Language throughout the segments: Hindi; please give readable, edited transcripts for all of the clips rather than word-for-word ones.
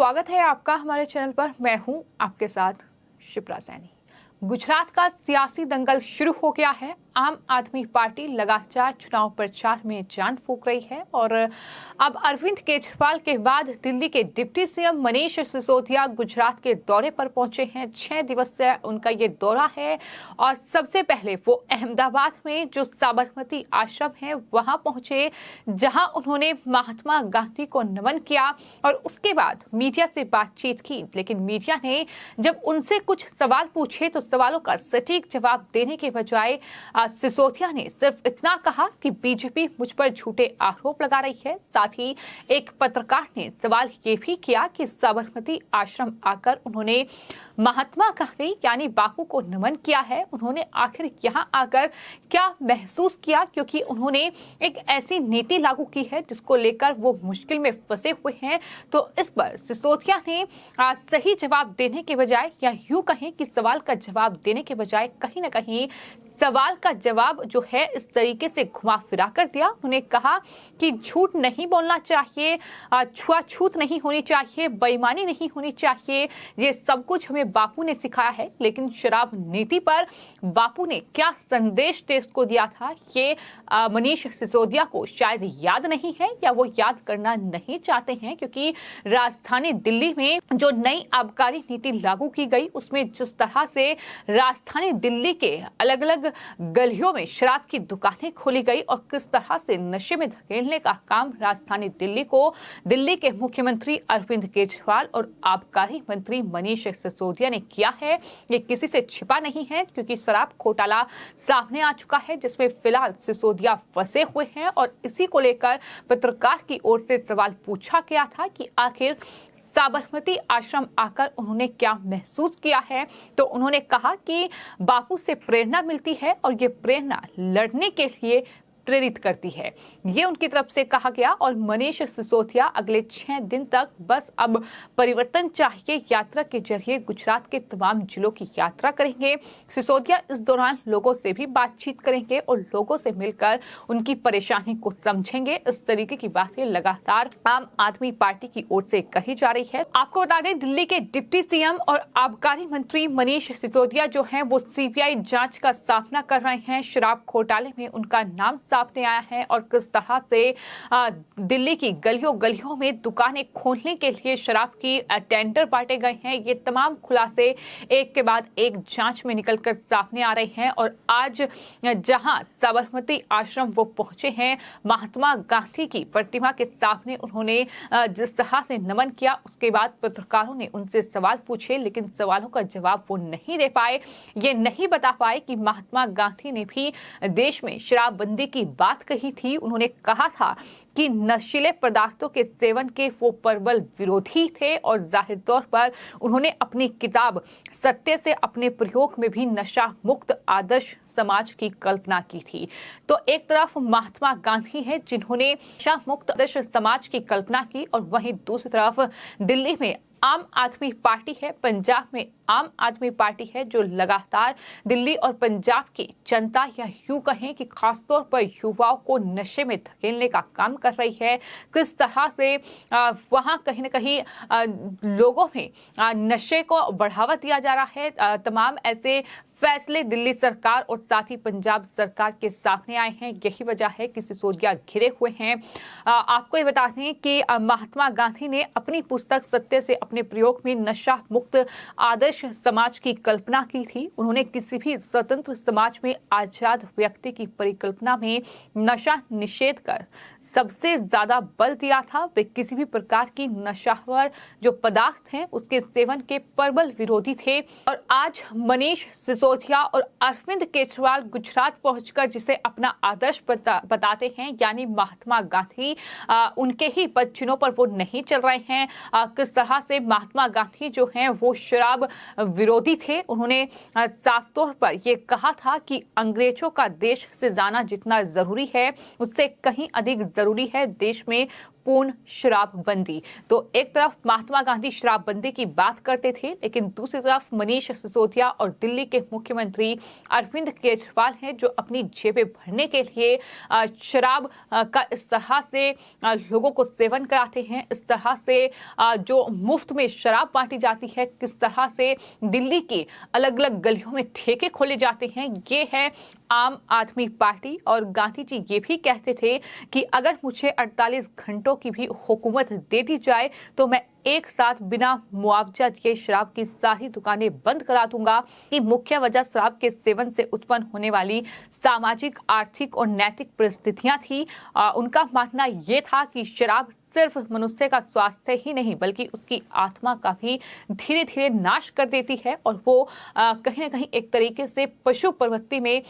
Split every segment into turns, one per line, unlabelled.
स्वागत है आपका हमारे चैनल पर। मैं हूं आपके साथ शिप्रा सैनी। गुजरात का सियासी दंगल शुरू हो गया है। आम आदमी पार्टी लगातार चुनाव प्रचार में जान फूंक रही है और अब अरविंद केजरीवाल के बाद दिल्ली के डिप्टी सीएम मनीष सिसोदिया गुजरात के दौरे पर पहुंचे हैं। 6 दिवसीय उनका ये दौरा है और सबसे पहले वो अहमदाबाद में जो साबरमती आश्रम है वहां पहुंचे, जहां उन्होंने महात्मा गांधी को नमन किया और उसके बाद मीडिया से बातचीत की। लेकिन मीडिया ने जब उनसे कुछ सवाल पूछे तो सवालों का सटीक जवाब देने के बजाय सिसोदिया ने सिर्फ इतना कहा कि बीजेपी मुझ पर झूठे आरोप लगा रही है। साथ ही एक पत्रकार ने सवाल ये भी किया कि साबरमती आश्रम आकर उन्होंने महात्मा गांधी यानी बापू को नमन किया है, उन्होंने आखिर यहाँ आकर क्या महसूस किया, क्योंकि उन्होंने एक ऐसी नीति लागू की है जिसको लेकर वो मुश्किल में फंसे हुए हैं। तो इस पर सिसोदिया ने सही जवाब देने के बजाय, या यूं कहें कि सवाल का जवाब देने के बजाय कहीं ना कहीं सवाल का जवाब जो है इस तरीके से घुमा फिरा कर दिया। उन्होंने कहा कि झूठ नहीं बोलना चाहिए, छुआछूत नहीं होनी चाहिए, बेईमानी नहीं होनी चाहिए, ये सब कुछ हमें बापू ने सिखाया है। लेकिन शराब नीति पर बापू ने क्या संदेश देश को दिया था, ये मनीष सिसोदिया को शायद याद नहीं है या वो याद करना नहीं चाहते हैं, क्योंकि राजधानी दिल्ली में जो नई आबकारी नीति लागू की गई उसमें जिस तरह से राजधानी दिल्ली के अलग अलग गलियों में शराब की दुकानें खोली गई और किस तरह से नशे में धकेलने का काम राजधानी दिल्ली को दिल्ली के मुख्यमंत्री अरविंद केजरीवाल और आबकारी मंत्री मनीष सिसोदिया ने किया है, ये किसी से छिपा नहीं है, क्योंकि शराब घोटाला सामने आ चुका है जिसमें फिलहाल सिसोदिया फंसे हुए हैं। और इसी को लेकर पत्रकार की ओर से सवाल पूछा गया था कि आखिर साबरमती आश्रम आकर उन्होंने क्या महसूस किया है। तो उन्होंने कहा कि बापू से प्रेरणा मिलती है और ये प्रेरणा लड़ने के लिए प्रेरित करती है, ये उनकी तरफ से कहा गया। और मनीष सिसोदिया अगले 6 दिन तक बस अब परिवर्तन चाहिए यात्रा के जरिए गुजरात के तमाम जिलों की यात्रा करेंगे। सिसोदिया इस दौरान लोगों से भी बातचीत करेंगे और लोगों से मिलकर उनकी परेशानी को समझेंगे। इस तरीके की बातें लगातार आम आदमी पार्टी की ओर से कही जा रही है। आपको बता दें, दिल्ली के डिप्टी सीएम और आबकारी मंत्री मनीष सिसोदिया जो है वो सीबीआई जांच का सामना कर रहे हैं। शराब घोटाले में उनका नाम सामने आया है और किस तरह से दिल्ली की गलियों में दुकानें खोलने के लिए शराब की टेंडर बांटे गए हैं, ये तमाम खुलासे एक के बाद एक जांच में निकलकर सामने आ रहे हैं। और आज जहां साबरमती आश्रम वो पहुंचे हैं, महात्मा गांधी की प्रतिमा के सामने उन्होंने जिस तरह से नमन किया, उसके बाद पत्रकारों ने उनसे सवाल पूछे, लेकिन सवालों का जवाब वो नहीं दे पाए। ये नहीं बता पाए कि महात्मा गांधी ने भी देश में शराबबंदी की बात कही थी। उन्होंने कहा था कि नशीले पदार्थों के सेवन के वो प्रबल विरोधी थे और जाहिर तौर पर उन्होंने अपनी किताब सत्य से अपने प्रयोग में भी नशा मुक्त आदर्श समाज की कल्पना की थी। तो एक तरफ महात्मा गांधी हैं जिन्होंने नशा मुक्त आदर्श समाज की कल्पना की, और वहीं दूसरी तरफ दिल्ली में आम आदमी पार्टी है, पंजाब में आम आदमी पार्टी है, जो लगातार दिल्ली और पंजाब की जनता या यूं कहें कि खासतौर पर युवाओं को नशे में धकेलने का काम कर रही है। किस तरह से वहां कहीं ना कहीं लोगों में नशे को बढ़ावा दिया जा रहा है। तमाम ऐसे फैसले दिल्ली सरकार और साथ ही पंजाब सरकार के सामने आए हैं। यही वजह है कि सिसोदिया घिरे हुए हैं। आपको ये बता दें कि महात्मा गांधी ने अपनी पुस्तक सत्य से अपने प्रयोग में नशा मुक्त आदर्श समाज की कल्पना की थी। उन्होंने किसी भी स्वतंत्र समाज में आजाद व्यक्ति की परिकल्पना में नशा निषेध कर सबसे ज्यादा बल दिया था। वे किसी भी प्रकार की नशावर जो पदार्थ हैं उसके सेवन के प्रबल विरोधी थे। और आज मनीष सिसोदिया और अरविंद केजरीवाल गुजरात पहुंचकर जिसे अपना आदर्श बताते हैं, यानी महात्मा गांधी, उनके ही पद चिन्हों पर वो नहीं चल रहे हैं। किस तरह से महात्मा गांधी जो हैं वो शराब विरोधी थे। उन्होंने साफ तौर पर ये कहा था कि अंग्रेजों का देश से जाना जितना जरूरी है उससे कहीं अधिक जरूरी है देश में पूर्ण शराबबंदी। तो एक तरफ महात्मा गांधी शराबबंदी की बात करते थे, लेकिन दूसरी तरफ मनीष सिसोदिया और दिल्ली के मुख्यमंत्री अरविंद केजरीवाल हैं जो अपनी जेबें भरने के लिए शराब का इस तरह से लोगों को सेवन कराते हैं, इस तरह से जो मुफ्त में शराब बांटी जाती है, किस तरह से दिल्ली की अलग अलग गलियों में ठेके खोले जाते हैं, ये है आम आदमी पार्टी। और गांधी जी ये भी कहते थे कि अगर मुझे 48 घंटों की भी हुकूमत दे दी जाए तो मैं एक साथ बिना मुआवजा दिए शराब की सारी दुकानें बंद करा दूंगा। कि मुख्य वजह शराब के सेवन से उत्पन्न होने वाली सामाजिक, आर्थिक और नैतिक परिस्थितियां थी। उनका मानना यह था कि शराब सिर्फ मनुष्य का स्वास्थ्य ही नहीं बल्कि उसकी आत्मा का भी धीरे धीरे नाश कर देती है और वो कहीं ना कहीं एक तरीके से पशु प्रवृत्ति में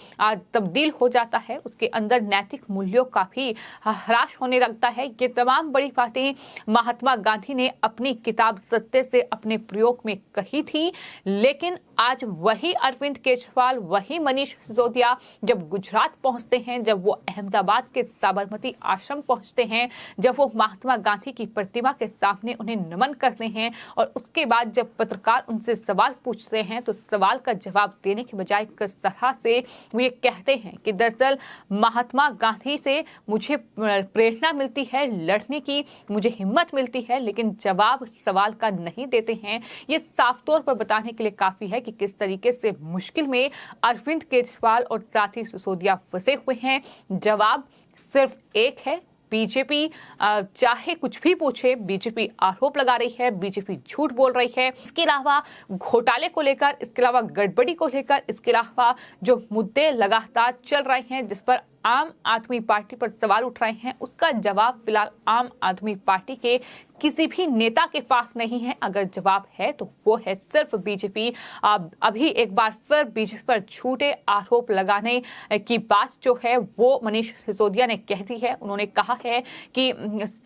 तब्दील हो जाता है। उसके अंदर नैतिक मूल्यों का भी ह्रास होने लगता है। ये तमाम बड़ी बातें महात्मा गांधी ने अपनी किताब सत्य से अपने प्रयोग में कही थी। लेकिन आज वही अरविंद केजरीवाल, वही मनीष सिसोदिया जब गुजरात पहुंचते हैं, जब वो अहमदाबाद के साबरमती आश्रम पहुंचते हैं, जब वो महात्मा गांधी की प्रतिमा के सामने उन्हें नमन करते हैं और उसके बाद जब पत्रकार उनसे सवाल पूछते हैं तो सवाल का जवाब देने के बजाय किस तरह से वो ये कहते हैं कि दरअसल महात्मा गांधी से मुझे प्रेरणा मिलती है लड़ने की, मुझे हिम्मत मिलती है, लेकिन जवाब सवाल का नहीं देते हैं। ये साफ तौर पर बताने के लिए काफी है कि किस तरीके से मुश्किल में अरविंद केजरीवाल और साथी सिसोदिया फंसे हुए हैं। जवाब सिर्फ एक है, बीजेपी चाहे कुछ भी पूछे, बीजेपी आरोप लगा रही है, बीजेपी झूठ बोल रही है। इसके अलावा घोटाले को लेकर, इसके अलावा गड़बड़ी को लेकर, इसके अलावा जो मुद्दे लगातार चल रहे हैं जिस पर आम आदमी पार्टी पर सवाल उठ रहे हैं, उसका जवाब फिलहाल आम आदमी पार्टी के किसी भी नेता के पास नहीं है। अगर जवाब है तो वो है सिर्फ बीजेपी। अभी एक बार फिर बीजेपी पर झूठे आरोप लगाने की बात जो है वो मनीष सिसोदिया ने कह दी है। उन्होंने कहा है कि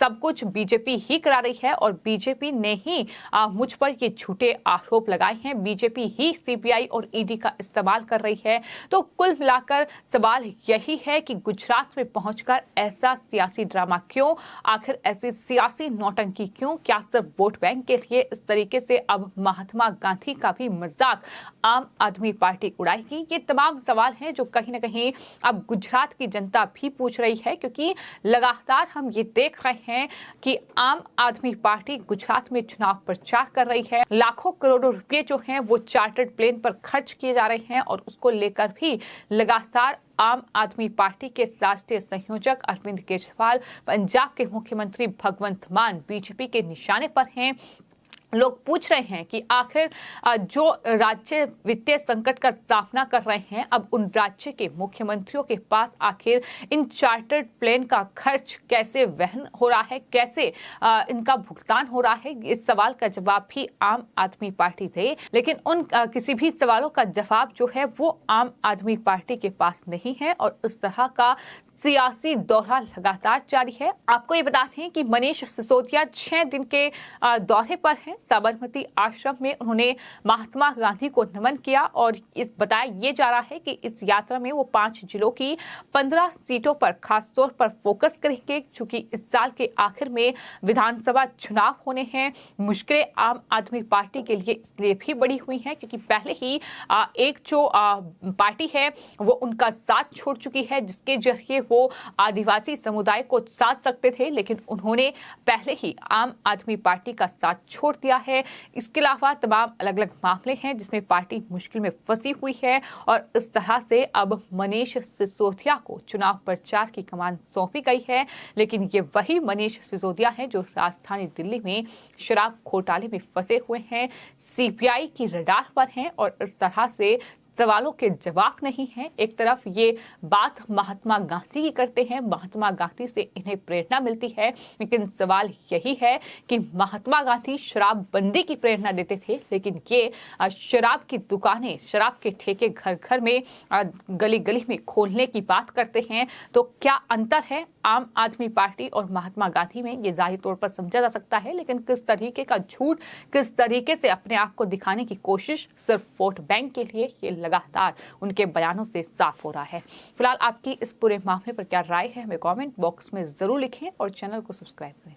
सब कुछ बीजेपी ही करा रही है और बीजेपी ने ही मुझ पर ये झूठे आरोप लगाए हैं, बीजेपी ही सीबीआई और ईडी का इस्तेमाल कर रही है। तो कुल मिलाकर सवाल यही है कि गुजरात में पहुंचकर ऐसा सियासी ड्रामा क्यों, आखिर ऐसी सियासी नौटंकी क्यों? क्या सिर्फ वोट बैंक के लिए इस तरीके से अब महात्मा गांधी का भी मजाक आम आदमी पार्टी उड़ाएगी? ये तमाम सवाल हैं जो कहीं ना कहीं अब गुजरात की जनता भी पूछ रही है, क्योंकि लगातार हम ये देख रहे हैं कि आम आदमी पार्टी गुजरात में चुनाव प्रचार कर रही है। लाखों करोड़ों रुपए जो हैं वो चार्टर्ड प्लेन पर खर्च किए जा रहे हैं और उसको लेकर भी लगातार आम आदमी पार्टी के राष्ट्रीय संयोजक अरविंद केजरीवाल, पंजाब के मुख्यमंत्री भगवंत मान बीजेपी के निशाने पर हैं। लोग पूछ रहे हैं कि आखिर जो राज्य वित्तीय संकट का सामना कर रहे हैं, अब उन राज्य के मुख्यमंत्रियों के पास आखिर इन चार्टर्ड प्लेन का खर्च कैसे वहन हो रहा है, कैसे इनका भुगतान हो रहा है? इस सवाल का जवाब भी आम आदमी पार्टी दे, लेकिन उन किसी भी सवालों का जवाब जो है वो आम आदमी पार्टी के पास नहीं है और इस तरह का सियासी दौरा लगातार जारी है। आपको ये बता दें कि मनीष सिसोदिया 6 दिन के दौरे पर हैं। साबरमती आश्रम में उन्होंने महात्मा गांधी को नमन किया और इस बताया ये जा रहा है कि इस यात्रा में वो 5 जिलों की 15 सीटों पर खासतौर पर फोकस करेंगे, क्योंकि इस साल के आखिर में विधानसभा चुनाव होने हैं। मुश्किलें आम आदमी पार्टी के लिए इसलिए भी बड़ी हुई हैं क्योंकि पहले ही एक जो पार्टी है वो उनका साथ छोड़ चुकी है, जिसके जरिए वो आदिवासी समुदाय को साथ सकते थे, लेकिन उन्होंने पहले ही आम आदमी पार्टी का साथ छोड़ दिया है। इसके अलावा तमाम अलग अलग मामले हैं जिसमें पार्टी मुश्किल में फंसी हुई है और इस तरह से अब मनीष सिसोदिया को चुनाव प्रचार की कमान सौंपी गई है। लेकिन ये वही मनीष सिसोदिया हैं जो राजधानी दिल्ली में शराब घोटाले में फंसे हुए हैं, सीबीआई की रडार पर हैं और इस तरह से सवालों के जवाब नहीं है। एक तरफ ये बात महात्मा गांधी की करते हैं, महात्मा गांधी से इन्हें प्रेरणा मिलती है, लेकिन सवाल यही है कि महात्मा गांधी शराबबंदी की प्रेरणा देते थे, लेकिन ये शराब की दुकानें, शराब के ठेके घर घर में, गली गली में खोलने की बात करते हैं। तो क्या अंतर है आम आदमी पार्टी और महात्मा गांधी में? ये जाहिर तौर पर समझा जा सकता है, लेकिन किस तरीके का झूठ, किस तरीके से अपने आप को दिखाने की कोशिश सिर्फ वोट बैंक के लिए, ये लगातार उनके बयानों से साफ हो रहा है। फिलहाल आपकी इस पूरे मामले पर क्या राय है हमें कमेंट बॉक्स में जरूर लिखें और चैनल को सब्सक्राइब करें।